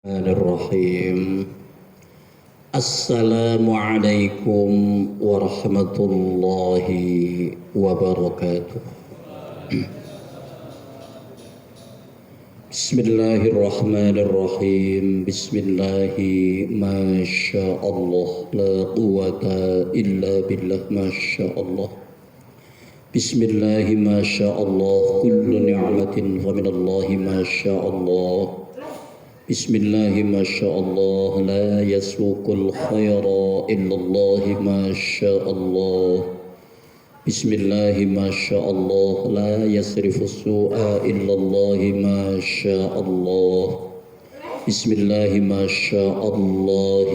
Bismillahirrahmanirrahim. Assalamualaikum warahmatullahi wabarakatuh. Bismillahirrahmanirrahim. Bismillahi masyaallah la quwata illa billah masyaallah. Bismillahi masyaallah kullu ni'matin fa minallahi masyaallah. Bismillahi masyaallah la yasukul khaira illallahi masyaallah. Bismillahi masyaallah la yasrifus su'a illallahi masyaallah. Bismillahi masyaallah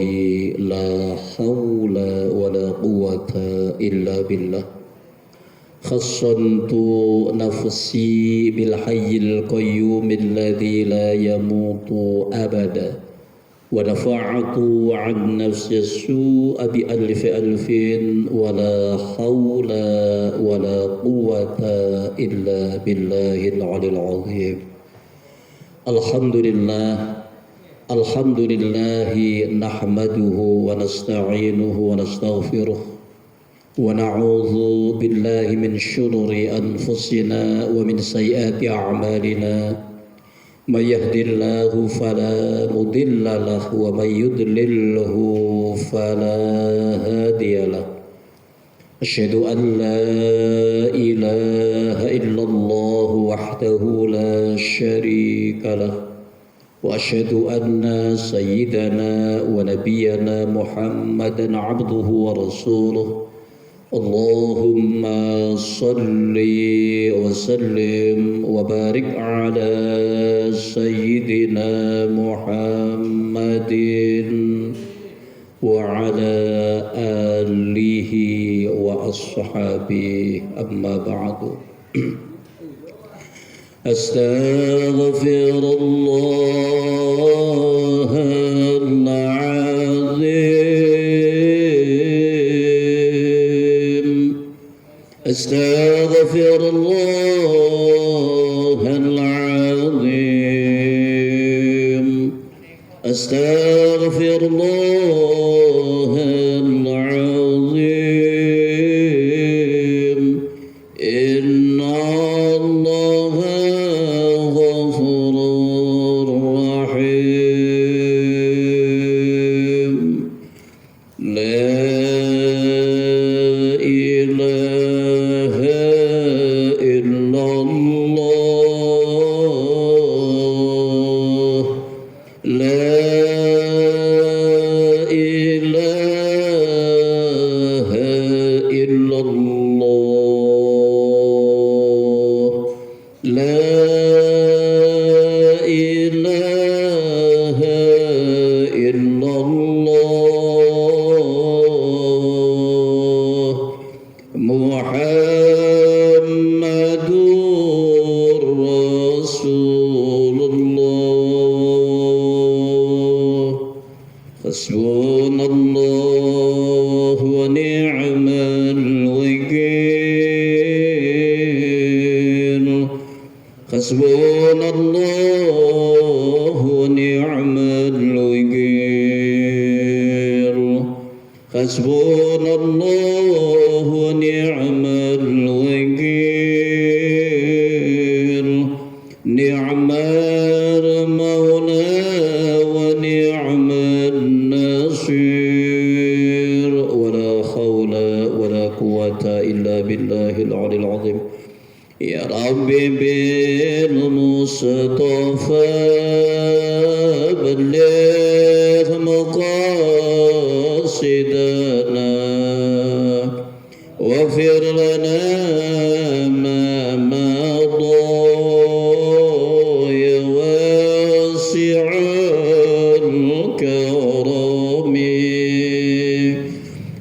la hawla wa la quwwata illa billah. Khassantu nafsi bil hayyil qayyum alladhi la yamutu abada wa dafa'tu an nafsi as-su'a bi alfin wa la hawla wa la quwwata illa billahil 'aliyyil 'azim. Alhamdulillahi nahmaduhu wa nasta'inuhu wa nastaghfiruh wa na'udzu billahi min syururi anfusina wa min sayyiati a'malina. May yahdihillahu fala mudilla lahu wa may yudlilhu fala hadiyalah. Asyhadu an la ilaha illallah wahdahu la syarika lah wa asyhadu anna sayyidana wa nabiyyana Muhammadan 'abduhu wa rasuluh. Allahumma salli wa sallim wa barik ala sayyidina Muhammadin wa ala alihi wa ashabihi amma ba'du. Astaghfirullahal Astaghfirullahal azim. Astaghfirullahal azim. Inna Allaha ghafurur rahim. La Hasbunallahu wa ni'mal wakeel. Hasbunallahu wa ni'mal wakeel. Hasbunallahu wa ni'mal wakeel. Ni'mal maula wa ni'mal nasir. Wa la hawla wa la quwwata illa billahil 'aliyyil 'azim. Ya Rabbi bil Mustafa balligh maqasidana waghfir lana ma madha ya wasi'al karami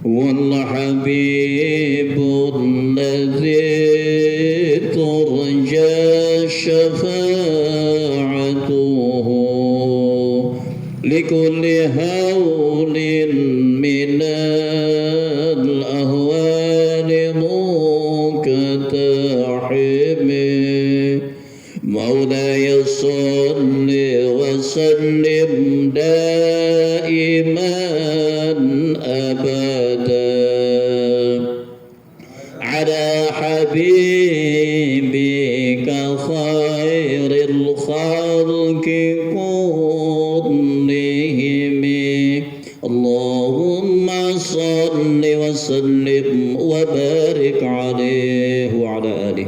wal habibul ladzi ترجى شفاعته لكل هول من الأهوال مكتحم. مولاي صل وسلم دائما أبدا على حبيبك خير الخلق كلهم اللهم صل وسلم وبارك عليه وعلى آله.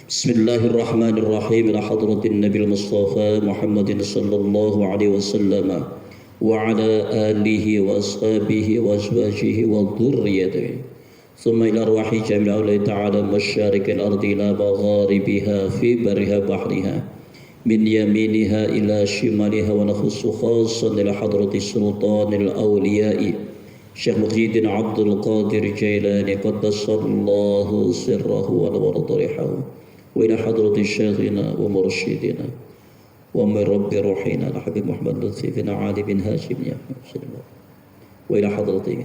بسم الله الرحمن الرحيم. إلى حضرة النبي المصطفى محمد صلى الله عليه وسلم وعلى آله وأصحابه وأزواجه وذريته ثم إلى أرواح جميع الله تعالى مشارق الأرض إلى مغاربها في برها بحرها من يمينها إلى شمالها ونخص خاصا إلى حضرة سلطان الأولياء شيخ محي الدين عبد القادر الجيلاني قدس الله سره ونور ضريحه وإلى حضرة شيخنا ومرشدنا ومن رب روحنا الحبيب محمد لطفي بن علي بن هاشم يا وإلى حضرته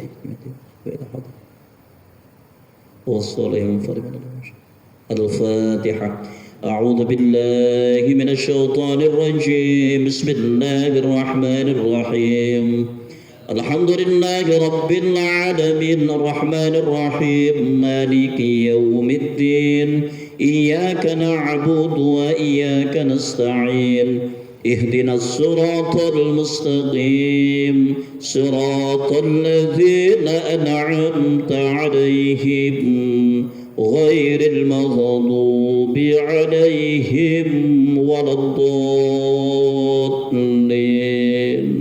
وإلى حضرته والصالح منفرد الفاتحة. أعوذ بالله من الشيطان الرجيم. بسم الله الرحمن الرحيم. الحمد لله رب العالمين الرحمن الرحيم مالك يوم الدين إياك نعبد وإياك نستعين اهدنا الصراط المستقيم صراط الذين أنعمت عليهم غير المغضوب عليهم ولا الضالين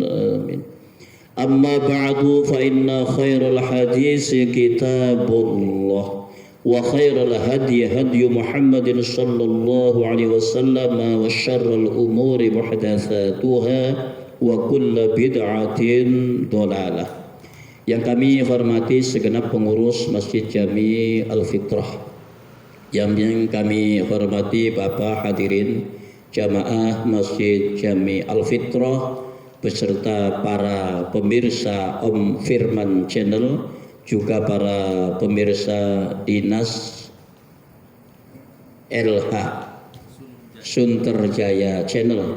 آمين. أما بعد فإن خير الحديث كتاب الله وخير الهدي هدي محمد صلى الله عليه وسلم وشر الأمور محدثاتها وكل بدعة ضلالة. Yang kami hormati segenap pengurus Masjid Jami Al-Fitrah, yang kami hormati Bapak hadirin jamaah Masjid Jami Al-Fitrah beserta para pemirsa Om Firman Channel, juga para pemirsa Dinas LH Sunterjaya Channel,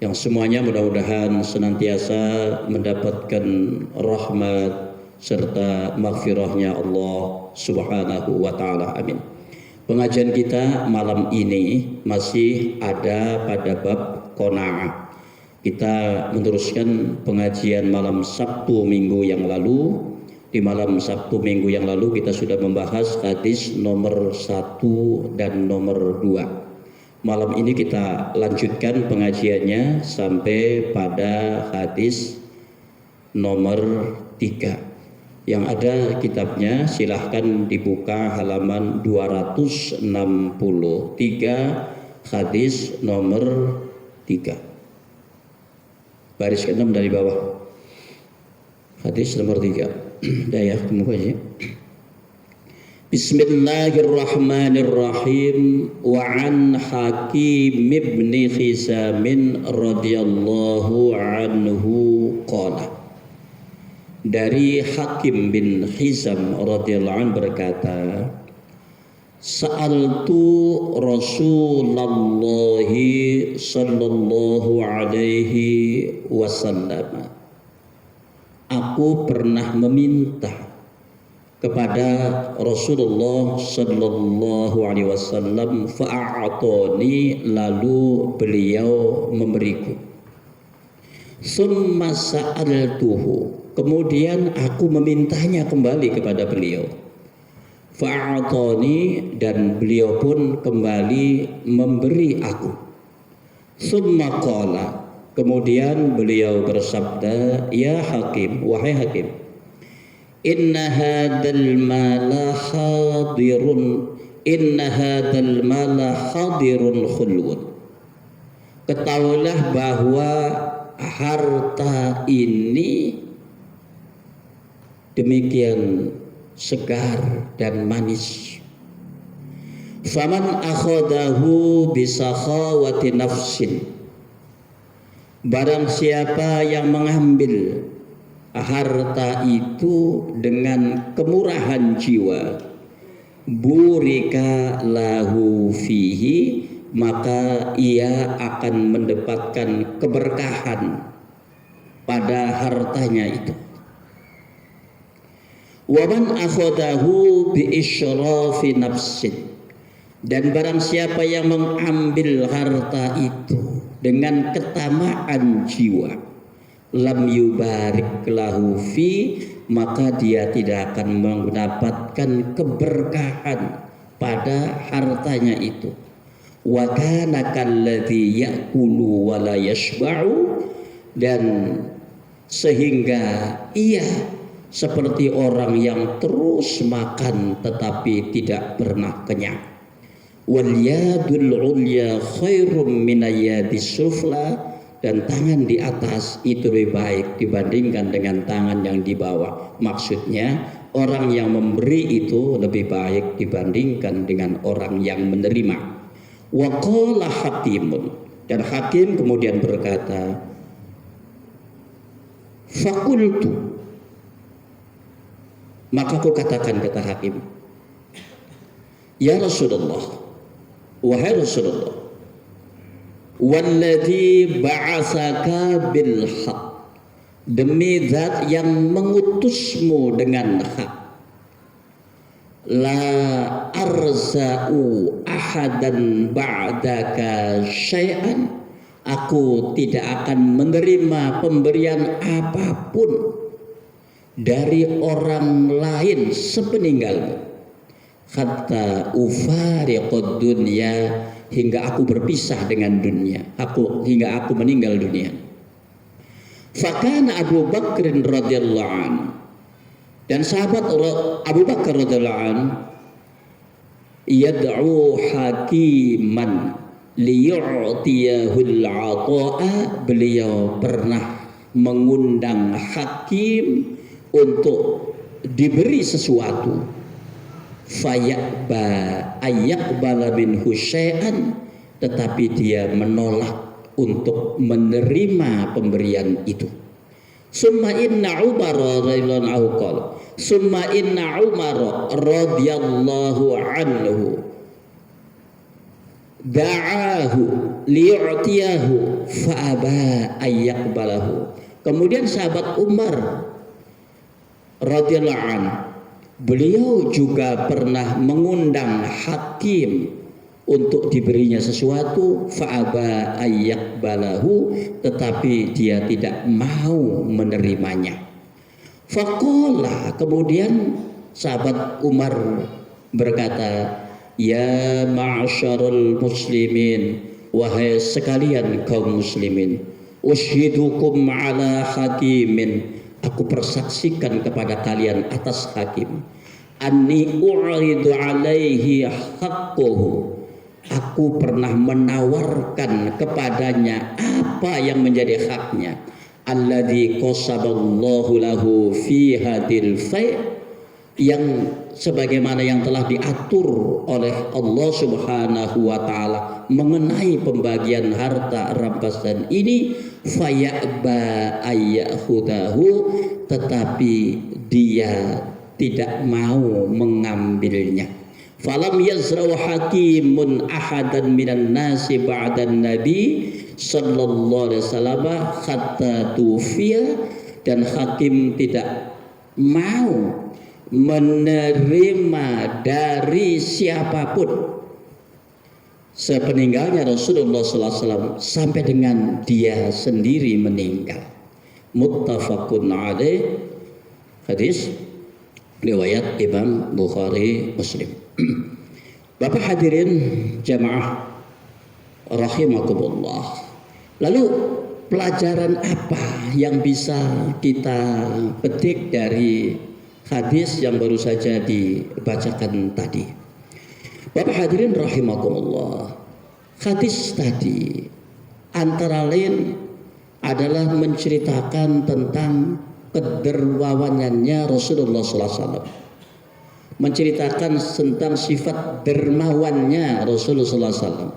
yang semuanya mudah-mudahan senantiasa mendapatkan rahmat serta maghfirahnya Allah Subhanahu wa Ta'ala. Amin. Pengajian kita malam ini masih ada pada bab qanaah. Kita meneruskan pengajian malam Sabtu minggu yang lalu. Di malam Sabtu minggu yang lalu kita sudah membahas hadis nomor 1 dan nomor 2. Malam ini kita lanjutkan pengajiannya sampai pada hadis nomor 3. Yang ada kitabnya silahkan dibuka halaman 263, hadis nomor 3. Baris ke-6 dari bawah. Hadis nomor 3. Daya temu aja. Bismillahirrahmanirrahim. Wa an Hakim ibn Hizam radhiyallahu anhu qala. Dari Hakim bin Hizam radhiyallahu anhu berkata, Sa'altu Rasulullah sallallahu alaihi wasallam. Aku pernah meminta kepada Rasulullah sallallahu alaihi wasallam, fa'atoni, lalu beliau memberiku. Summa sa'altuhu, kemudian aku memintanya kembali kepada beliau. Fa'atoni, dan beliau pun kembali memberi aku. Summa qala, kemudian beliau bersabda, ya Hakim, wahai Hakim, inna hadal mala hadirun khulwun. Ketahuilah bahwa harta ini demikian segar dan manis. Faman akhadahu bisakhawati nafsin, barang siapa yang mengambil harta itu dengan kemurahan jiwa, burika lahu fihi, maka ia akan mendapatkan keberkahan pada hartanya itu. Wa man akhadahu bi isyrafi nafsin, dan barang siapa yang mengambil harta itu dengan ketamaan jiwa, lam yubarik lahu fi, maka dia tidak akan mendapatkan keberkahan pada hartanya itu. Wa kana kalladzi ya'kulu wa la yashba'u, dan sehingga ia seperti orang yang terus makan tetapi tidak pernah kenyang. Wal yadul ulya khairum min yadis sufla, dan tangan di atas itu lebih baik dibandingkan dengan tangan yang di bawah. Maksudnya orang yang memberi itu lebih baik dibandingkan dengan orang yang menerima. Wa qala hakimun, dan hakim kemudian berkata, fakultu, maka aku katakan, kata hakim, ya Rasulullah, wahai Rasulullah, walladzi ba'atsaka bil haq, demi zat yang mengutusmu dengan hak, la arza'u ahadan ba'daka syai'an, aku tidak akan menerima pemberian apapun dari orang lain sepeninggalmu, hatta ufariqud dunya, hingga aku berpisah dengan dunia, hingga aku meninggal dunia. Fakana Abu Bakr radhiyallahu anhu, dan sahabat Abu Bakar radhiyallahu anhu, yad'u hakiman liyu'tiyahul 'ata'a, beliau pernah mengundang hakim untuk diberi sesuatu. Fayaqba ayyaqbala minhu syai'an, tetapi dia menolak untuk menerima pemberian itu. Summa inna Umar radhiyallahu anhu qala, summa inna Umar radhiyallahu anhu da'ahu liyu'tiyahu fa'aba ayyaqbalahu. Kemudian sahabat Umar radhiyallahu anhu, beliau juga pernah mengundang hakim untuk diberinya sesuatu, fa'aba ayyaqbalahu, tetapi dia tidak mau menerimanya. Faqala, kemudian sahabat Umar berkata, ya ma'asyarul muslimin, wahai sekalian kaum muslimin, ushidukum ala hakimin, aku persaksikan kepada kalian atas hakim, anni u'ridu alaihi haqquhu, aku pernah menawarkan kepadanya apa yang menjadi haknya, alladzi qasaballahu lahu fi hadil fai', yang sebagaimana yang telah diatur oleh Allah Subhanahu wa taala mengenai pembagian harta rampasan ini, fayaba ayyahudahu, tetapi dia tidak mau mengambilnya. Falam yazra'u hakimun ahadan minan nasi ba'dan nabi sallallahu alaihi wasallam hatta tufiya, dan hakim tidak mau menerima dari siapapun sepeninggalnya Rasulullah sallallahu alaihi wasallam sampai dengan dia sendiri meninggal. Muttafaqun alaih, hadis riwayat Imam Bukhari Muslim. Bapak hadirin jamaah rahimakumullah. Lalu pelajaran apa yang bisa kita petik dari hadis yang baru saja dibacakan tadi? Bapak hadirin rahimakumullah, hadis tadi antara lain adalah menceritakan tentang kedermawanannya Rasulullah SAW, menceritakan tentang sifat dermawannya Rasulullah SAW.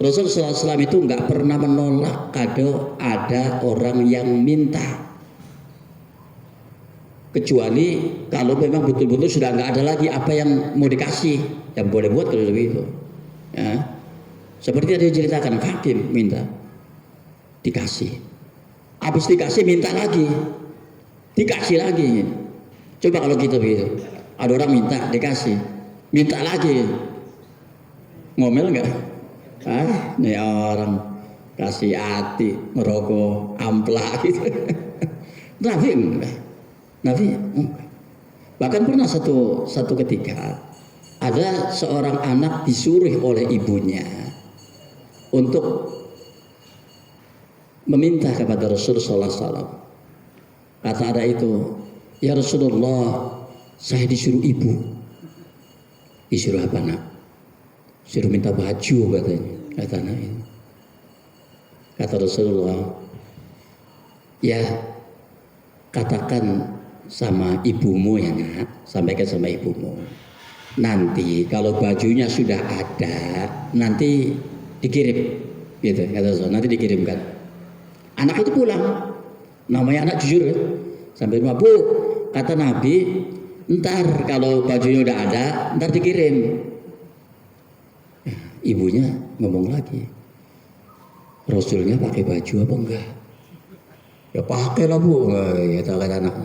Rasulullah SAW itu nggak pernah menolak kado ada orang yang minta, kecuali kalau memang betul-betul sudah nggak ada lagi apa yang mau dikasih, yang boleh buat kalau begitu. Ya. Seperti yang diceritakan, hakim minta dikasih, Habis dikasih minta lagi, dikasih lagi. Coba kalau gitu begitu, ada orang minta dikasih, minta lagi, ngomel nggak? Ini orang kasih hati, merokok, ampla gitu. Nabi enggak. Nabi enggak. Bahkan pernah satu ketika ada seorang anak disuruh oleh ibunya untuk meminta kepada Rasulullah SAW. Kata ada itu, ya Rasulullah, saya disuruh ibu. Disuruh apa nak? Suruh minta baju katanya. Kata anak ini. Kata Rasulullah, ya katakan sama ibumu ya nak, sampaikan sama ibumu. Nanti kalau bajunya sudah ada, nanti dikirim, gitu. Kata Rasulullah, nanti dikirimkan. Anak itu pulang, namanya anak jujur ya. Sampai rumah, Bu, kata Nabi, ntar kalau bajunya udah ada, ntar dikirim. Ibunya ngomong lagi, Rasulnya pakai baju apa enggak? Ya pakai lah Bu, ya kata anak.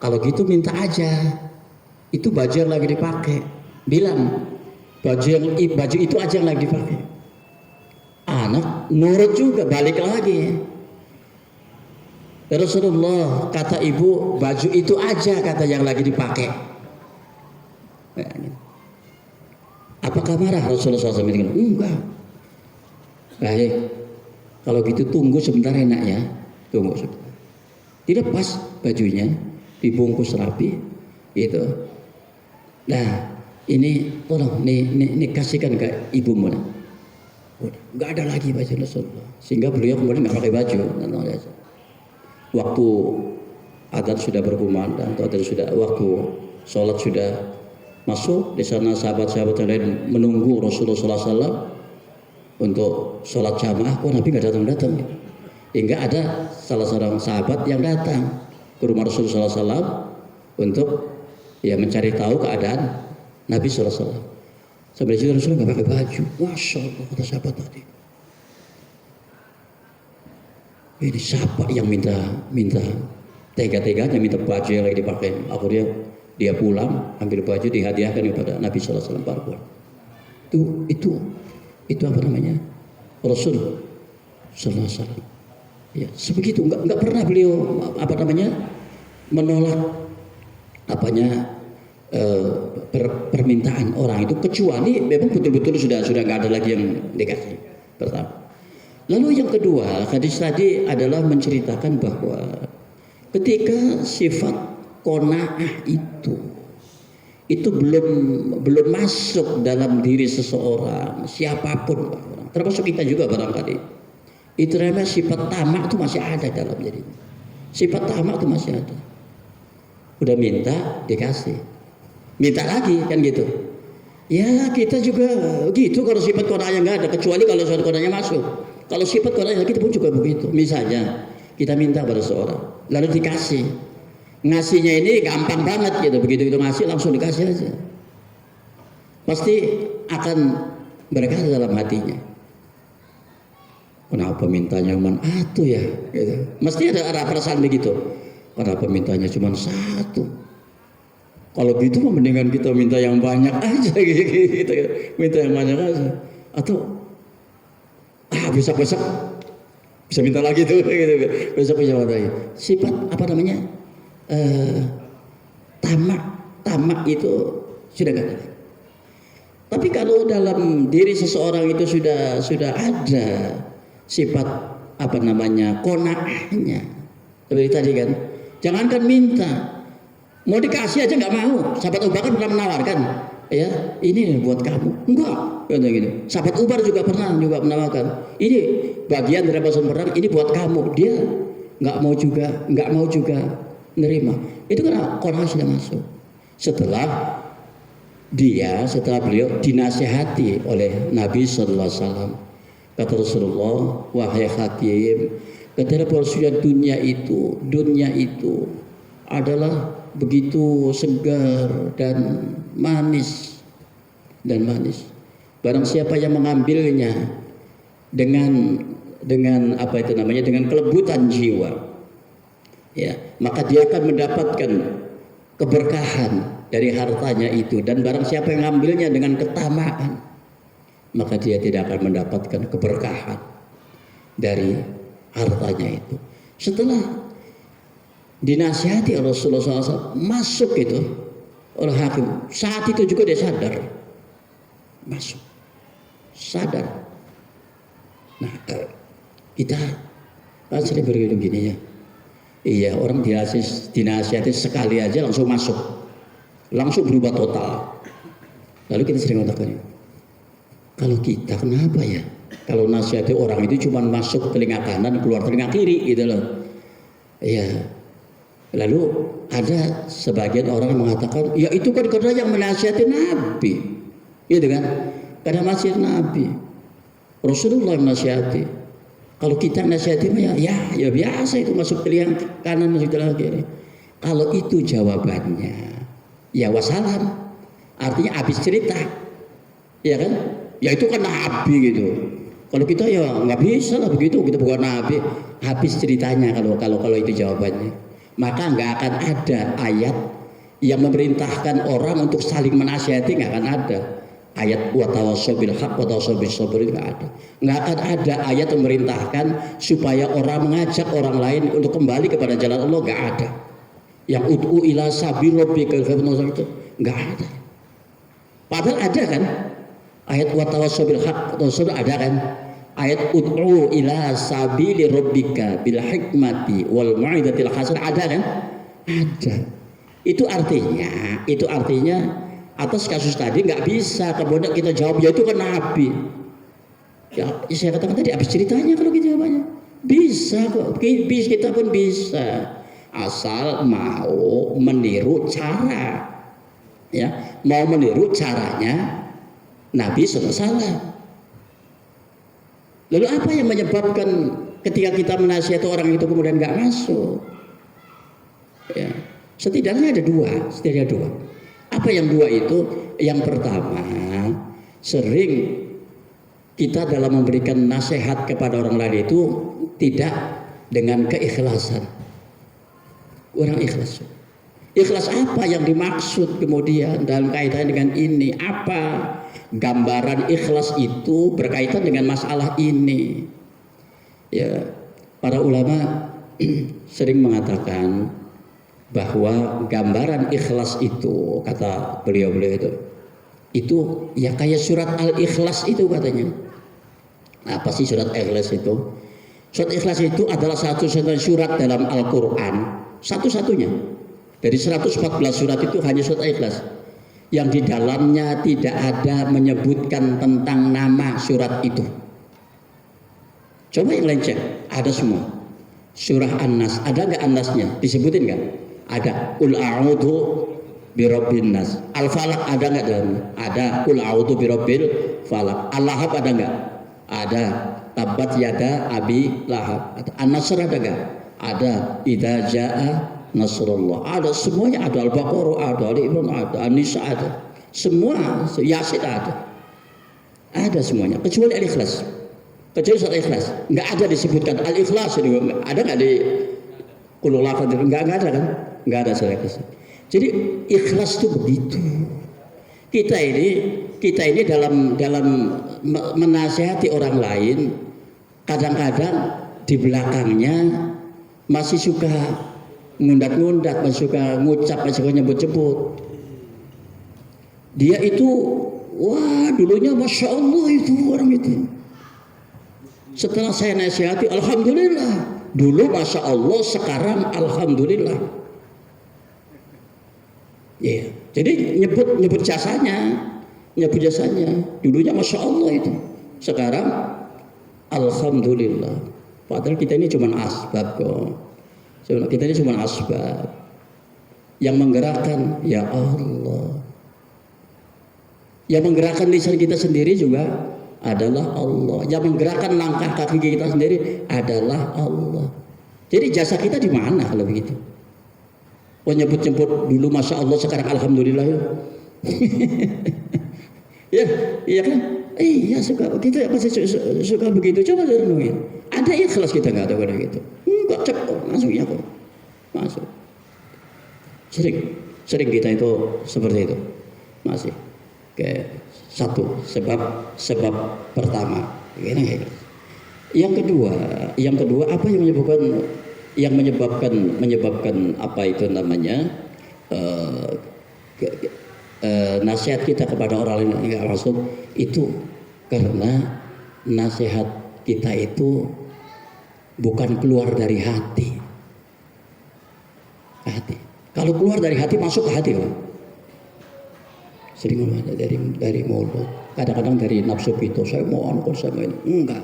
Kalau gitu minta aja, itu baju yang lagi dipakai. Bilang baju itu aja yang lagi dipakai. Anak nurut juga, balik lagi. Rasulullah kata ibu, baju itu aja kata yang lagi dipakai. Apakah marah Rasulullah SAW? Enggak. Baik. Kalau gitu tunggu sebentar enak ya. Tunggu sebentar. Dilepas bajunya, dibungkus rapi, gitu. Nah, ini tolong, nih kasihkan ke ibumu. Enggak ada lagi baju Rasulullah. Sehingga beliau kemudian nggak pakai baju. Waktu adzan sudah berkumandang, waktu sholat sudah masuk, di sana sahabat-sahabat yang lain menunggu Rasulullah SAW untuk sholat jamaah. Kok Nabi nggak datang-datang? Hingga ada salah seorang sahabat yang datang ke rumah Rasulullah SAW untuk ya mencari tahu keadaan Nabi SAW. Sampai situ Rasulullah nggak pakai baju. Masya Allah, kata sahabat tadi. Ini siapa yang minta tega-teganya minta baju yang lagi dipakai? Akhirnya dia pulang ambil baju dihadiahkan kepada Nabi SAW. Itu apa namanya? Rasul SAW. Ya, sebegitu nggak pernah beliau menolak permintaan orang itu, kecuali memang betul-betul sudah nggak ada lagi yang dikasih. Pertama. Lalu yang kedua, hadis tadi adalah menceritakan bahwa ketika sifat qanaah itu belum masuk dalam diri seseorang, siapapun, termasuk kita juga barangkali, itu namanya sifat tamak itu masih ada dalam dirinya. Sifat tamak itu masih ada. Udah minta dikasih, minta lagi kan gitu. Ya kita juga gitu kalau sifat qanaahnya nggak ada, kecuali kalau sifat qanaahnya masuk. Kalau sifat qanaahnya kita pun juga begitu. Misalnya kita minta pada seorang, lalu dikasih. Ngasihnya ini gampang banget gitu, begitu itu ngasih langsung dikasih aja. Pasti akan berkata dalam hatinya, kenapa mintanya cuma satu ya? Gitu. Mesti ada perasaan begitu. Kenapa mintanya cuma satu? Kalau gitu mendingan kita minta yang banyak aja gitu. Minta yang banyak aja. Atau besok bisa minta lagi tuh gitu. Besok bisa minta lagi. Sifat apa namanya? Tamak itu sudah gak ada. Tapi kalau dalam diri seseorang itu sudah ada sifat apa namanya qanaahnya, seperti tadi kan, jangankan minta, mau dikasih aja nggak mau. Sahabat Abu Bakar pernah menawarkan, ya ini buat kamu, enggak, gitu. Sahabat Umar juga pernah menawarkan, ini bagian dari rampasan perang, ini buat kamu. Dia nggak mau juga nerima. Itu karena qanaah sudah masuk. Setelah beliau dinasihati oleh Nabi SAW, kata Rasulullah, wahai Hakim, kata Rasulullah, dunia itu adalah begitu segar dan manis. Barang siapa yang mengambilnya dengan dengan kelebutan jiwa, ya, maka dia akan mendapatkan keberkahan dari hartanya itu. Dan barang siapa yang mengambilnya dengan ketamaan, maka dia tidak akan mendapatkan keberkahan dari hartanya itu. Setelah dinasihati Rasulullah SAW, masuk itu oleh hakim, saat itu juga dia sadar, masuk, sadar. Nah, kita kan sering begini ya. Iya, orang dinasihati sekali aja langsung masuk, langsung berubah total. Lalu kita sering mengatakan, kalau kita kenapa ya? Kalau nasihati orang itu cuma masuk telinga kanan, keluar telinga kiri gitu loh. Iya. Lalu ada sebagian orang yang mengatakan, ya itu kan karena yang menasihati Nabi, gitu kan? Karena nasihat Nabi, Rasulullah yang menasihati. Kalau kita nasihati ya biasa itu masuk telinga kanan, masuk telinga kiri. Kalau itu jawabannya, ya wassalam. Artinya habis cerita, ya kan? Ya itu kan Nabi gitu. Kalau kita ya nggak bisa lah begitu, kita bukan Nabi. Habis ceritanya kalau itu jawabannya. Maka nggak akan ada ayat yang memerintahkan orang untuk saling menasihati, nggak akan ada. Ayat wa tawassaw bil haqq wa tawassaw bis sabr itu nggak ada. Nggak akan ada ayat yang memerintahkan supaya orang mengajak orang lain untuk kembali kepada jalan Allah, nggak ada. Yang ud'u ila sabil rabbika itu nggak ada. Padahal ada kan? Ayat wa tawassaw bil haqq ada kan? Ayat ud'u ila sabili rabbika bil hikmati wal mau'izatil hasanah ada kan? Ada. Itu artinya atas kasus tadi nggak bisa kemudian kita jawab ya itu kan Nabi. Ya saya katakan tadi habis ceritanya kalau kita jawabnya bisa kok, kita pun bisa asal mau meniru cara, ya mau meniru caranya Nabi SAW. Lalu apa yang menyebabkan ketika kita menasihati orang itu kemudian nggak masuk? Ya, setidaknya ada dua. Apa yang dua itu? Yang pertama, sering kita dalam memberikan nasihat kepada orang lain itu tidak dengan keikhlasan. Kurang ikhlas. Ikhlas apa yang dimaksud kemudian dalam kaitan dengan ini? Apa gambaran ikhlas itu berkaitan dengan masalah ini? Ya, para ulama sering mengatakan bahwa gambaran ikhlas itu, kata beliau itu ya kayak surat Al-Ikhlas itu katanya. Apa sih surat Ikhlas itu? Surat Ikhlas itu adalah satu-satunya surat dalam Al-Quran, satu-satunya dari 114 surat itu hanya surat Ikhlas yang di dalamnya tidak ada menyebutkan tentang nama surat itu. Coba yang lain cek, ada semua. Surah An-Nas, ada nggak An-Nasnya? Disebutin nggak? Ada. Qul a'udzu birabbin nas. Al-Falaq ada nggak dalamnya? Ada. Qul a'udzu birabbil falaq. Al-Lahab ada nggak? Ada. Tabbat yada abi lahab. An-Nasr ada nggak? Ada. Idza jaa nasrullah. Ada semuanya, ada. Al-Baqarah ada, Ali Imran ada, An-Nisa ada. Semua, Yasin ada. Ada semuanya kecuali Al-Ikhlas. Kecuali surat Ikhlas. Nggak ada disebutkan Al-Ikhlas itu. Ada nggak di Qul lafadz? Nggak ada kan? Nggak ada surat Ikhlas. Jadi ikhlas itu begitu. Kita ini dalam menasihati orang lain, kadang-kadang di belakangnya masih suka ngundat-ngundat, masih suka ngucap, masih suka nyebut-nyebut. Dia itu, wah dulunya Masya Allah itu orang itu. Setelah saya nasihati, Alhamdulillah. Dulu Masya Allah, sekarang Alhamdulillah. Ya, jadi nyebut jasanya. Dulunya Masya Allah itu, sekarang Alhamdulillah. Padahal kita ini cuma asbab kok. Kita ini cuma asbab. Yang menggerakkan ya Allah. Yang menggerakkan lisan kita sendiri juga adalah Allah. Yang menggerakkan langkah kaki kita sendiri adalah Allah. Jadi jasa kita di mana kalau begitu? Nyebut-nyebut dulu Masya Allah, sekarang Alhamdulillah ya. Ya, iya kan? Iya suka kita pasti suka begitu. Coba renungin. Ada ikhlas kita nggak ada pada gitu? Enggak, cepat langsung ya kok. masuk. Sering kita itu seperti itu, masih. Kayak satu sebab pertama, gitu. Yang kedua apa yang menyebabkan apa itu namanya nasihat kita kepada orang lain nggak masuk itu karena nasihat kita itu bukan keluar dari hati. Kalau keluar dari hati masuk ke hati loh. Sering dari mulut, kadang-kadang dari nafsu itu saya mau sama ini enggak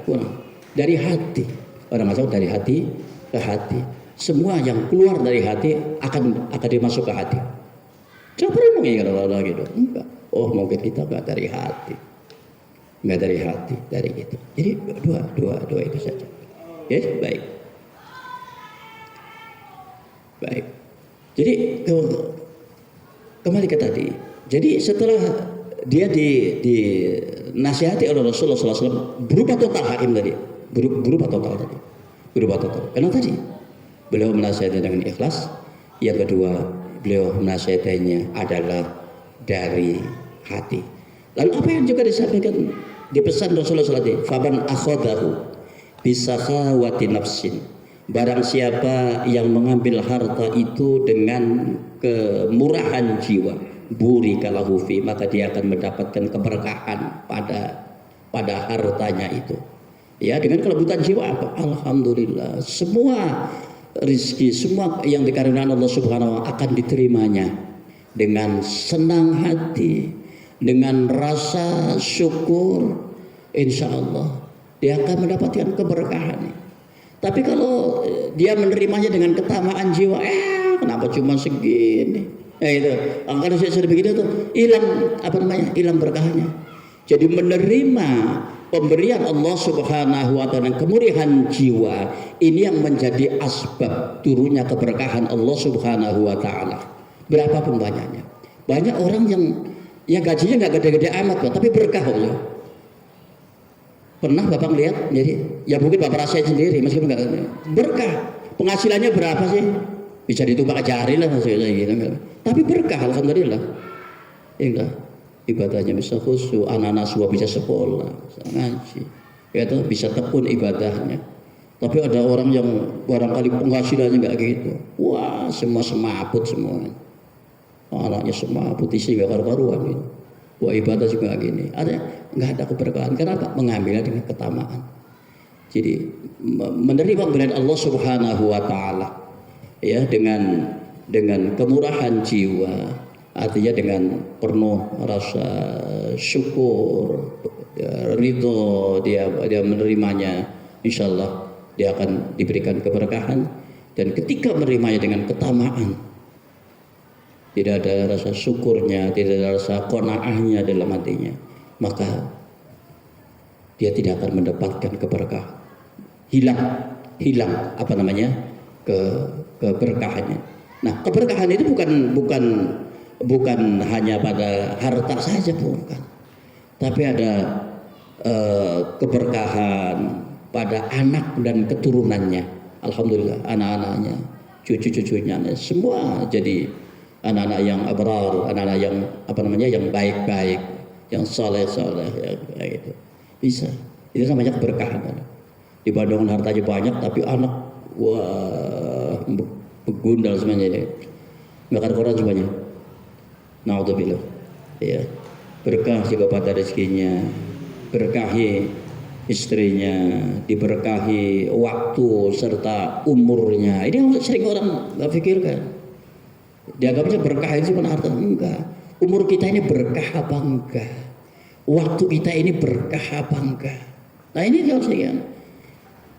kurang dari hati. Orang masuk dari hati ke hati. Semua yang keluar dari hati akan dimasuk ke hati. Siapa yang mengingat Allah gitu? Enggak. Oh mungkin kita enggak dari hati, dari gitu. Jadi dua itu saja. Yes, baik. Jadi kembali ke tadi. Jadi setelah dia dinasihati oleh Rasulullah SAW berubah total hakim tadi. Berubah total. Karena tadi beliau menasihati dengan ikhlas. Yang kedua beliau menasihatinya adalah dari hati. Lalu apa yang juga disampaikan di pesan Rasulullah SAW? Faman akhadahu bisakhawati nafsin. Barang siapa yang mengambil harta itu dengan kemurahan jiwa, burika lahu fi, maka dia akan mendapatkan keberkahan pada hartanya itu. Ya, dengan kelembutan jiwa apa? Alhamdulillah, semua rizki, semua yang dikaruniai Allah Subhanahu wa taala akan diterimanya dengan senang hati, dengan rasa syukur, insya Allah dia akan mendapatkan keberkahan. Tapi kalau dia menerimanya dengan ketamaan jiwa, kenapa cuma segini? Itu, kalau saya sudah begitu tuh hilang berkahnya. Jadi menerima pemberian Allah Subhanahu wa taala, kemurihan jiwa ini yang menjadi asbab turunnya keberkahan Allah Subhanahu wa taala. Berapapun banyaknya. Banyak orang yang gajinya nggak gede-gede amat, tapi berkah Allah. Pernah Bapak lihat? Jadi ya mungkin Bapak rasain sendiri meskipun nggak berkah. Penghasilannya berapa sih? Bisa ditumpah jari lah maksudnya gitu. Tapi berkah alhamdulillah. Enggak. Ibadahnya bisa khusyuk, anak-anak semua bisa sekolah, bisa ngaji. Ya itu bisa tekun ibadahnya. Tapi ada orang yang barangkali penghasilannya nggak gitu. Wah, semua semaput semua. Anaknya semaput isi nggak karu-karuan gitu. Wah, ibadah juga gini. Ada nggak ada keberkahan. Kenapa? Mengambilnya dengan ketamaan. Jadi menerima pemberian Allah Subhanahu wa taala ya dengan kemurahan jiwa, artinya dengan penuh rasa syukur, ridho dia menerimanya, insyaallah dia akan diberikan keberkahan. Dan ketika menerimanya dengan ketamaan, tidak ada rasa syukurnya, tidak ada rasa qanaahnya dalam hatinya, maka dia tidak akan mendapatkan keberkahan. Hilang apa namanya? Keberkahannya. Nah, keberkahan itu bukan hanya pada harta saja, bukan. Tapi ada keberkahan pada anak dan keturunannya. Alhamdulillah, anak-anaknya, cucu-cucunya semua jadi anak-anak yang abrar, anak-anak yang yang baik-baik, yang soleh-soleh, ya gitu. Bisa. Itu namanya keberkahan. Dibandingkan hartanya banyak tapi anak begundal semuanya, nggak karuan semuanya. Naudzubillah. Ya. Berkah juga pada rezekinya, berkahi istrinya, diberkahi waktu serta umurnya. Ini yang sering orang nggak pikirkan. Dianggapnya berkah itu cuma harta, enggak. Umur kita ini berkah apa enggak? Waktu kita ini berkah apa enggak? Nah ini kalau saya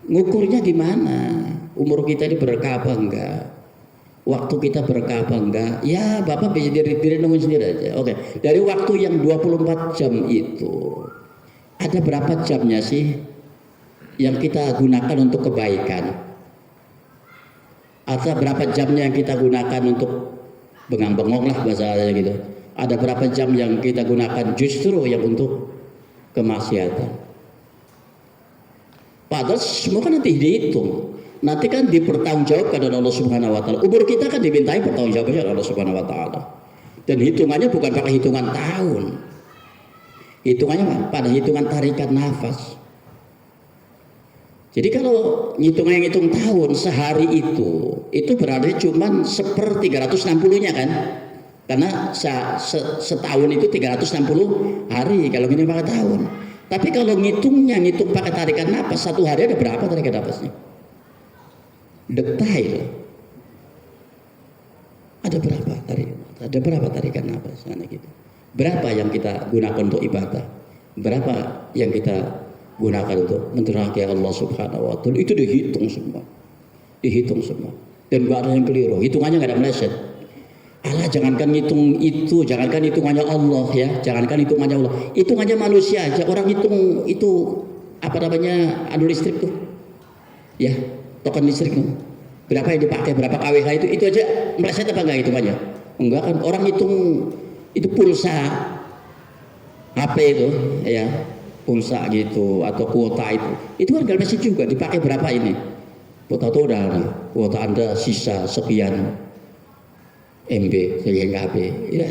ngukurnya gimana? Umur kita ini berkah apa enggak? Waktu kita berkah apa enggak? Ya Bapak bisa diri nemuin sendiri aja. Oke. Dari waktu yang 24 jam itu, ada berapa jamnya sih yang kita gunakan untuk kebaikan? Atau berapa jamnya yang kita gunakan untuk bengang-bengong lah bahasanya gitu. Ada berapa jam yang kita gunakan justru yang untuk kemaksiatan. Padahal semua kan nanti dihitung. nanti kan dipertanggungjawabkan oleh Allah Subhanahu wa taala. Umur kita kan dimintai pertanggungjawabannya oleh Allah Subhanahu wa taala. Dan hitungannya bukan pakai hitungan tahun. Hitungannya pada hitungan tarikan nafas. Jadi kalau ngitung tahun sehari itu berarti cuman 1/360-nya kan? Karena setahun itu 360 hari kalau ini pakai tahun. Tapi kalau ngitung pakai tarikan nafas, satu hari ada berapa tarikan nafasnya? Detail. Ada berapa tarikan nafas? Gitu. Berapa yang kita gunakan untuk ibadah? Berapa yang kita gunakan untuk mendurhaki Allah Subhanahu wa taala? Itu dihitung semua. Dan nggak ada yang keliru. Hitungannya nggak ada meleset. Allah, jangankan hitung itu, jangankan hitungannya Allah ya, jangankan hitungannya Allah, hitungannya manusia aja. Orang hitung itu apa namanya, anu listrik tuh, ya, token listrik tuh. Berapa yang dipakai, berapa kWh itu aja meleset apa enggak hitungannya? Enggak kan? Orang hitung itu pulsa HP itu, ya, pulsa gitu atau kuota itu kan nggak meleset juga. Dipakai berapa ini? Kuota Anda sisa sekian MB, sekian KB, ya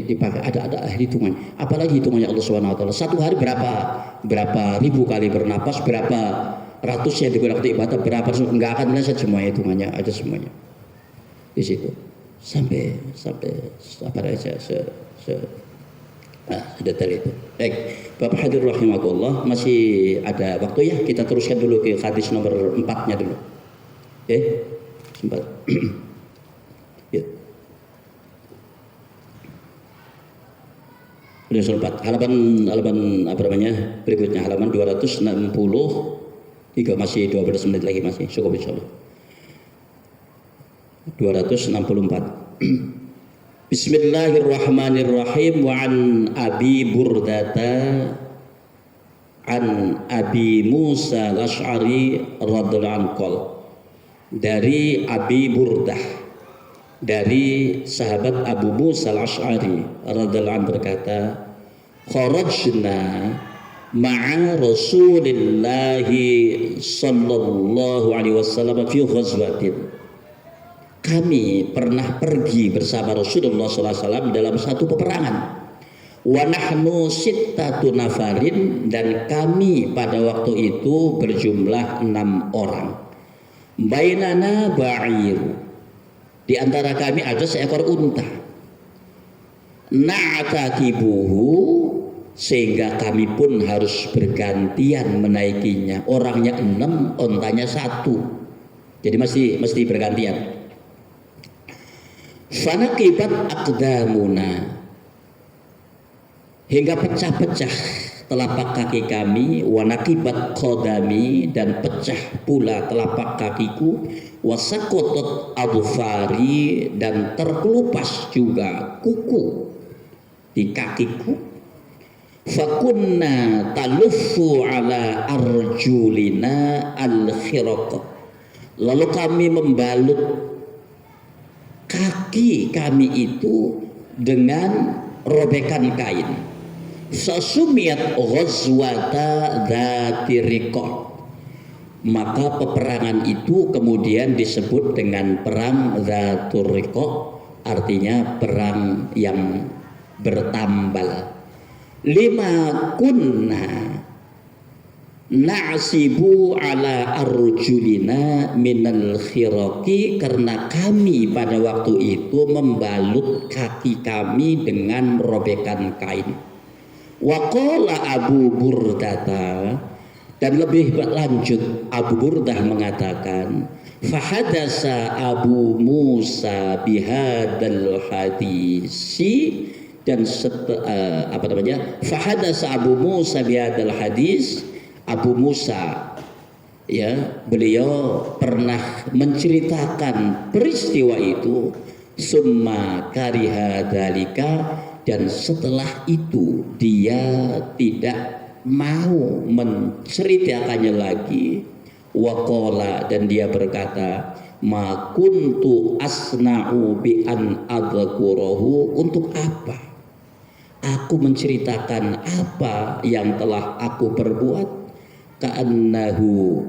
dipakai, ada hitungan. Apalagi hitungannya Allah Subhanahu wa taala. Satu hari berapa ribu kali bernapas, berapa ratus yang digunakan untuk ibadah, berapa, enggak akan meleset semuanya, hitungannya ada semuanya di situ. Sampai apa aja detail itu. Baik, Bapak hadirin rahimakumullah, masih ada waktu ya, kita teruskan dulu ke hadis nomor 4-nya dulu. Oke, sempat. Ya. Halaman apa namanya berikutnya, halaman 263, masih 12 menit lagi, masih cukup insyaallah. 264. Bismillahirrahmanirrahim. Wa an Abi Burdata an Abi Musa al-Asy'ari radhiyallahu anhu, dari Abi Burdah, dari sahabat Abu Musa al-Asy'ari radhiyallahu anhu berkata, kharajna ma'a Rasulillah sallallahu alaihi wasallam fi ghazwatin. Kami pernah pergi bersama Rasulullah sallallahu alaihi wasallam dalam satu peperangan. Wa nahnu sittatu nafarin, dan kami pada waktu itu berjumlah 6 orang. Bainana ba'ir, di antara kami ada seekor unta. Na'takibuhu, sehingga kami pun harus bergantian menaikinya. Orangnya 6, untanya 1. Jadi mesti bergantian. Fanaqibat aqdamuna, hingga pecah-pecah telapak kaki kami. Wanaqibat qadami, dan pecah pula telapak kakiku. Wasakotot adfari, dan terkelupas juga kuku di kakiku. Fakunna taluffu ala arjulina al-khiraq, lalu kami membalut kaki kami itu dengan robekan kain. Sasumiyat ghazwata dzati riqa, maka peperangan itu kemudian disebut dengan perang Dzatur Riqa, artinya perang yang bertambal. Lima kunna na'sibu ala arjulina minal khiraqi, karena kami pada waktu itu membalut kaki kami dengan robekan kain. Wa qala Abu Burdata, dan lebih lanjut Abu Burdah mengatakan, fahadasa Abu Musa bihadal hadisi, dan fahadasa Abu Musa bihadal hadis, Abu Musa ya, beliau pernah menceritakan peristiwa itu. Summa kariha dalika, dan setelah itu dia tidak mau menceritakannya lagi. Waqala, dan dia berkata, ma kuntu asna'u bi an adhkurahu, untuk apa aku menceritakan apa yang telah aku perbuat? Ka'annahu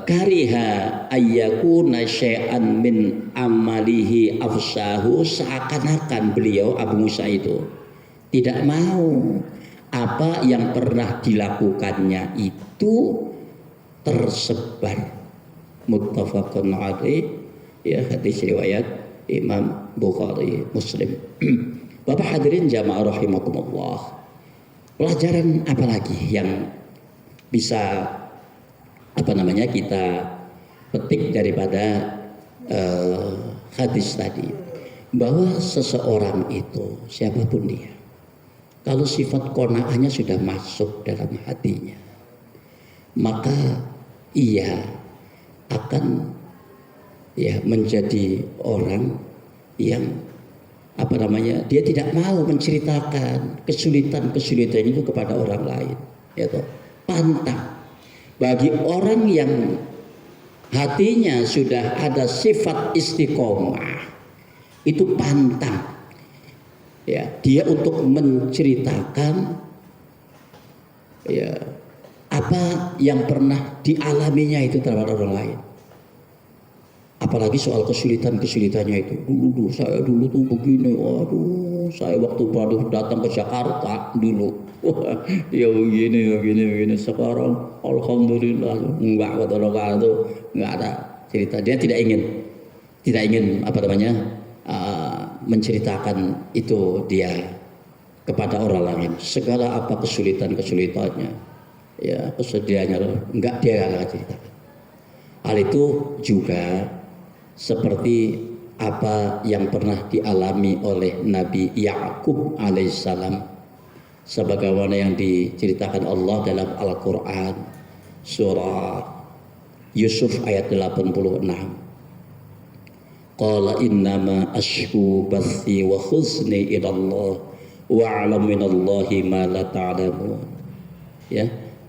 kariha ayyakuna syai'an min amalihi afsahu, seakan-akan beliau Abu Musa itu tidak mau apa yang pernah dilakukannya itu tersebar. Muttafaqun alaih, ya, hadis riwayat Imam Bukhari Muslim. Bapak hadirin jamaah rahimakumullah, pelajaran apa lagi yang bisa kita petik daripada hadis tadi, bahwa seseorang itu siapapun dia, kalau sifat qanaahnya sudah masuk dalam hatinya, maka ia akan menjadi orang yang dia tidak mau menceritakan kesulitan itu kepada orang lain, pantang. Bagi orang yang hatinya sudah ada sifat istiqomah, itu pantang, dia untuk menceritakan apa yang pernah dialaminya itu terhadap orang lain. Apalagi soal kesulitannya itu. Saya dulu tuh begini, saya waktu baru datang ke Jakarta dulu, ya begini. Sekarang alhamdulillah enggak, kata orang itu enggak ada cerita. Dia tidak ingin menceritakan itu dia kepada orang lain. Segala apa kesulitannya, kesedihannya, enggak, dia enggak ceritakan. Hal itu juga seperti apa yang pernah dialami oleh Nabi Yakub alaihissalam, sebagaimana yang diceritakan Allah dalam Al-Quran surah Yusuf ayat 86. Qala innama ashku bathi wa khuzni ilallah wa a'lam minallahi ma la ta'lamun.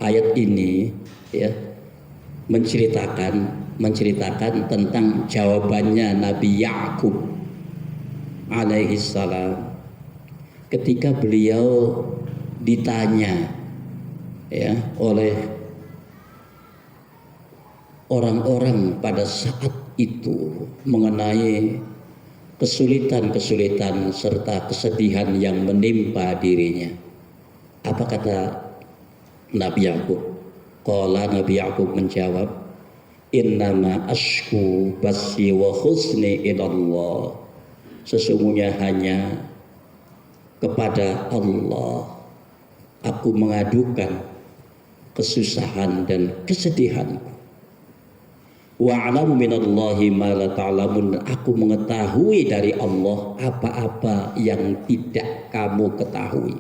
Ayat ini menceritakan tentang jawabannya Nabi Yakub alaihissalam ketika beliau ditanya oleh orang-orang pada saat itu mengenai kesulitan serta kesedihan yang menimpa dirinya. Apa kata Nabi Yakub? Nabi Yakub menjawab, innama ashku basi wa husni ilallah. Sesungguhnya hanya kepada Allah aku mengadukan kesusahan dan kesedihanku. Wa a'lamu minallahi ma la ta'lamun. Aku mengetahui dari Allah apa-apa yang tidak kamu ketahui.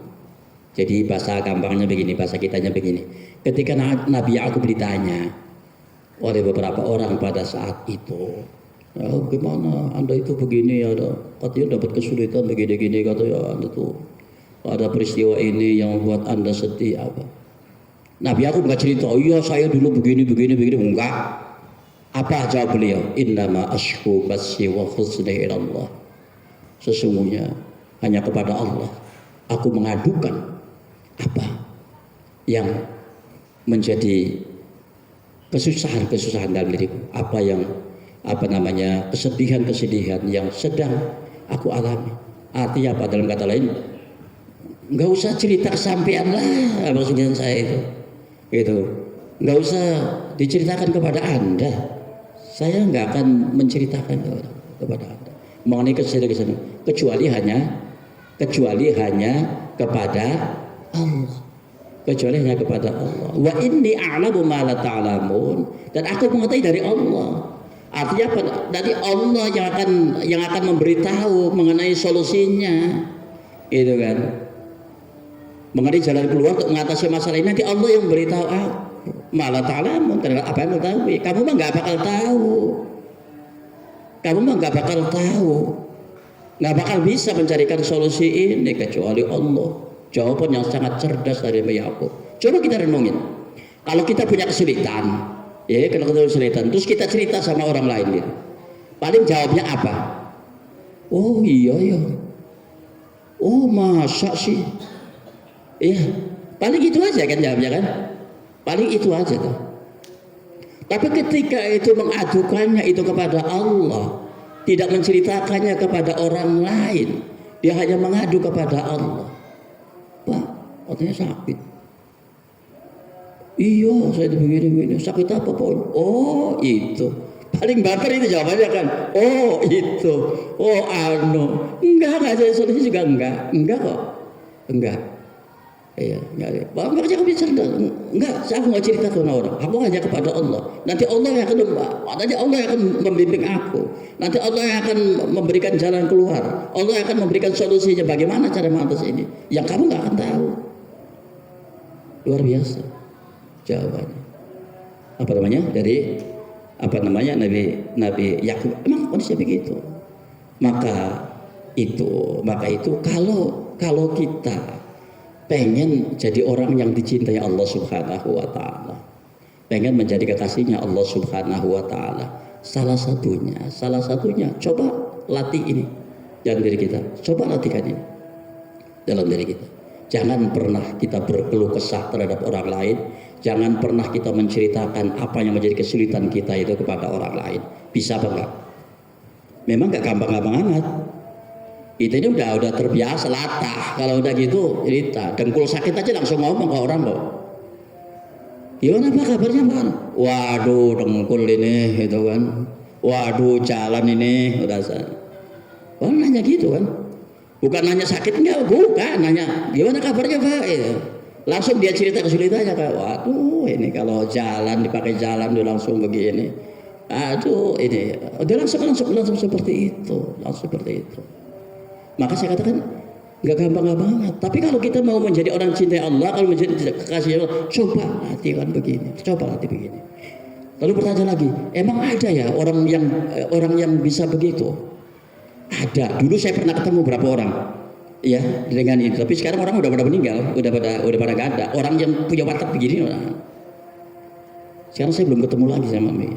Jadi bahasa gampangnya begini, bahasa kitanya begini. Ketika Nabi Yakub ditanya oleh beberapa orang pada saat itu, gimana Anda itu begini, katanya dapat kesulitan begini-gini, katanya Anda tuh ada peristiwa ini yang membuat Anda sedih apa? Nabi Yakub nggak cerita, iya saya dulu begini, enggak. Apa jawab beliau? Innama ashku basi wa husni ilallah. Sesungguhnya hanya kepada Allah aku mengadukan apa yang menjadi kesusahan dalam diriku, kesedihan yang sedang aku alami. Artinya apa? Dalam kata lain, nggak usah cerita kesampean lah, maksudnya saya itu nggak usah diceritakan kepada Anda. Saya nggak akan menceritakan kepada Anda mengenai kesedihan, kecuali hanya kepada Allah. Wa inni a'lamu ma la ta'lamun, dan aku mengetahui dari Allah. Artinya apa? Dari Allah yang akan memberitahu mengenai solusinya, gitu kan? Mengenai jalan keluar untuk mengatasi masalah ini, nanti Allah yang memberitahu. Ma la ta'lamun, apa yang kamu tahu? Kamu mah nggak bakal tahu. Nggak bakal bisa mencarikan solusi ini kecuali Allah. Jawaban yang sangat cerdas dari Nabi Yakub. Coba kita renungin. Kalau kita punya kesulitan, terus kita cerita sama orang lain, paling jawabnya apa? Oh iya ya. Oh masa sih? Iya. Paling itu aja kan jawabnya kan? Paling itu aja tuh. Tapi ketika itu mengadukannya itu kepada Allah, tidak menceritakannya kepada orang lain, dia hanya mengadu kepada Allah. Pak, katanya sakit. Iya, saya itu begini. Sakit apa, Pak? Oh, itu. Paling baper itu jawabannya kan. Oh, itu. Oh, Enggak, saya solusi juga enggak kok. Enggak. Iya, enggak. Enggak, saya bisa enggak, saya nggak cerita ke orang. Aku hanya kepada Allah. Nanti Allah yang akan membimbing aku. Nanti Allah yang akan memberikan jalan keluar. Allah yang akan memberikan solusinya. Bagaimana cara mengatasi ini? Yang kamu nggak akan tahu. Luar biasa jawabannya. Nabi Yakub emang kondisi begitu. Maka itu kalau kita pengen jadi orang yang dicintai Allah Subhanahu wa taala, pengen menjadi kekasihnya Allah Subhanahu wa taala, salah satunya coba latih ini dalam diri kita. Coba latihkan ini dalam diri kita. Jangan pernah kita berkeluh kesah terhadap orang lain. Jangan pernah kita menceritakan apa yang menjadi kesulitan kita itu kepada orang lain. Bisa apa enggak? Memang enggak gampang-gampang amat. Kita ini udah terbiasa latah. Kalau udah gitu cerita, dengkul sakit aja langsung ngomong ke orang kok. Gimana Pak kabarnya Pak? Waduh dengkul ini gitu kan. Waduh jalan ini udah saya. Oh nanya gitu kan. Bukan nanya sakit enggak, bukan nanya gimana kabarnya Pak. Langsung dia cerita kesulitannya kayak waduh ini kalau jalan dipakai jalan dia langsung begini. Aduh ini dia langsung seperti itu, Maka saya katakan nggak gampang banget. Tapi kalau kita mau menjadi orang cintai Allah, kalau menjadi kekasih Allah, coba latihkan begini, Lalu bertanya lagi, emang ada ya orang yang bisa begitu? Ada. Dulu saya pernah ketemu berapa orang, ya dengan itu. Tapi sekarang orang udah pada meninggal, udah pada nggak ada. Orang yang punya watak begini orang. Sekarang saya belum ketemu lagi sama Mami.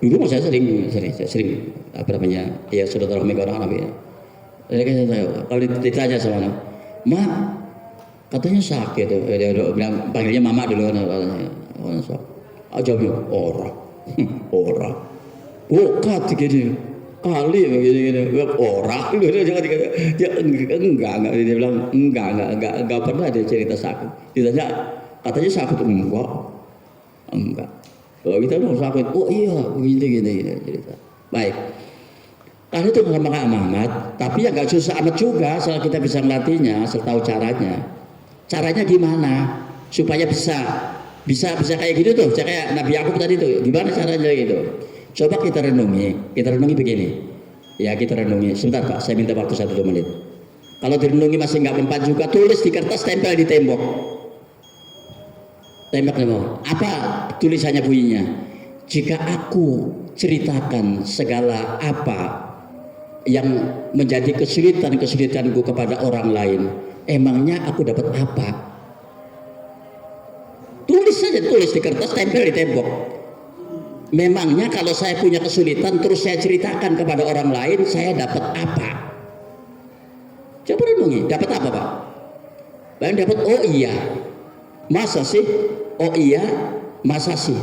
Dulu saya sering saudara rahmi orang Nabi ya. Kalau ditanya sama anak, Mak, katanya sakit tuh. Dia bilang panggilnya Mama dulu kan. Jawabnya orang. Bukan gini. Kali begini. Orang. Dia enggak. Dia bilang enggak pernah dia cerita sakit. Ditanya, katanya sakit enggak. Kalau kita mau sakit, oh iya begini cerita. Baik. Karena itu nggak amat, tapi ya nggak susah amat juga, asal kita bisa melatihnya, asal tahu caranya. Caranya gimana supaya bisa kayak gitu tuh, kayak Nabi Yakub tadi tuh, gimana caranya gitu? Coba kita renungi begini. Ya kita renungi. Sebentar Pak, saya minta waktu 1-2 menit. Kalau direnungi masih nggak mempan juga, tulis di kertas, tempel di tembok. Apa tulisannya bunyinya? Jika aku ceritakan segala apa yang menjadi kesulitanku kepada orang lain, emangnya aku dapat apa? Tulis di kertas, tempel di tembok. Memangnya kalau saya punya kesulitan terus saya ceritakan kepada orang lain, saya dapat apa? Coba renungi, dapat apa Pak? Paling dapat oh iya, masa sih? Oh iya, masa sih?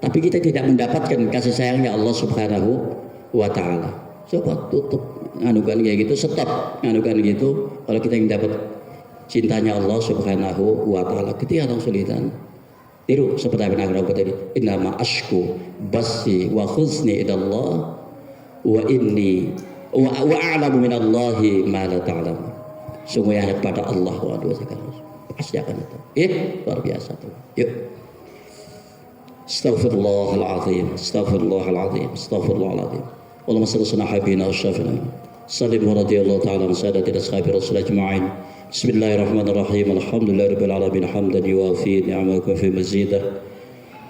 Tapi kita tidak mendapatkan kasih sayangnya Allah Subhanahu wa taala. Coba tutup nganukan kayak gitu, stop nganukan gitu. Kalau kita ingin dapat cintanya Allah Subhanahu wa taala, ketika ada kesulitan, tiru seperti apa yang aku tadi. Innama ashku basi wa khuzni ila Allah wa inni wa a'lamu min Allahi ma la ta'lam. Semuanya kepada Allah wa pasti akan itu. Luar biasa tuh. Yuk. Astaghfirullahaladzim. Allahumma salli ala habibina wa syafina. Sallim wa radiyallahu ta'ala an sadati ashabi rasul ajma'in. Bismillahirrahmanirrahim. Alhamdulillahirabbil alamin hamdan yuwafi ni'amaka fi mazidah.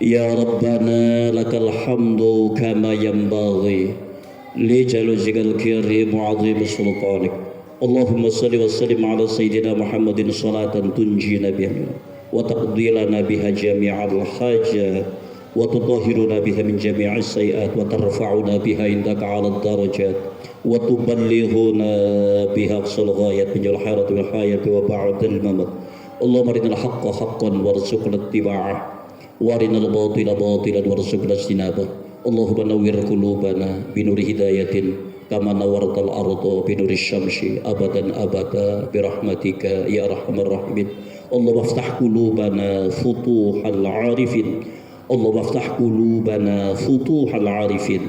Ya Rabbana lakal hamdu kama yanbaghi li jalujikal karim wa 'azimi sultanik. Allahumma salli wa sallim ala sayyidina Muhammadin salatan tunjina biha wa taqdi lana biha jami'al hajat wa tutahhiruna biha min jami'is sayiat wa tarfa'una biha indaka 'ala darajat wa tuballighuna biha aqsal ghayat min al-hayati wal hayati wa ba'dal mamat. Allahumma arinal haqqa haqqan warzuqna ittiba'ah وارنا الباطل باطلا وارزقنا اجتنابه اللهم نور قلوبنا بنور هداية كما نورت الأرض بنور الشمس أبدا أبدا برحمتك يا أرحم الراحمين اللهم افتح قلوبنا فتوح العارفين اللهم افتح قلوبنا فتوح العارفين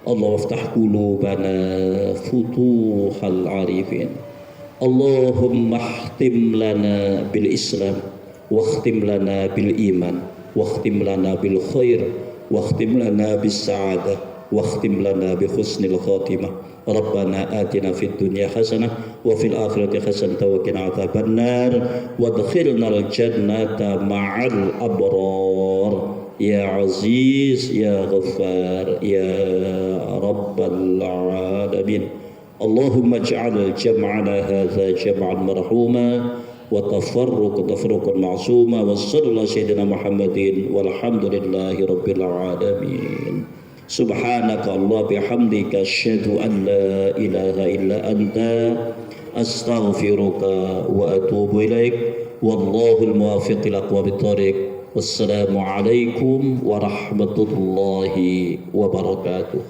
اللهم افتح قلوبنا فتوح العارفين اللهم اختم لنا بالإسلام واختم لنا بالإيمان واختم لنا بالخير واختم لنا بالسعادة واختم لنا بحسن الخاتمة ربنا آتنا في الدنيا حسنة وفي الآخرة حسنة وقنا عذاب النار وادخلنا الجنة مع الأبرار يا عزيز يا غفار يا رب العالمين اللهم اجعل جمعنا هذا جمعا مرحوما وتفرق تفرقا معصوما وصلى الله سيدنا محمد والحمد لله رب العالمين سبحانك الله بحمدك أشهد أن لا إله إلا أنت أستغفرك وأتوب إليك والله الموافق لأقوم الطريق والسلام عليكم ورحمة الله وبركاته.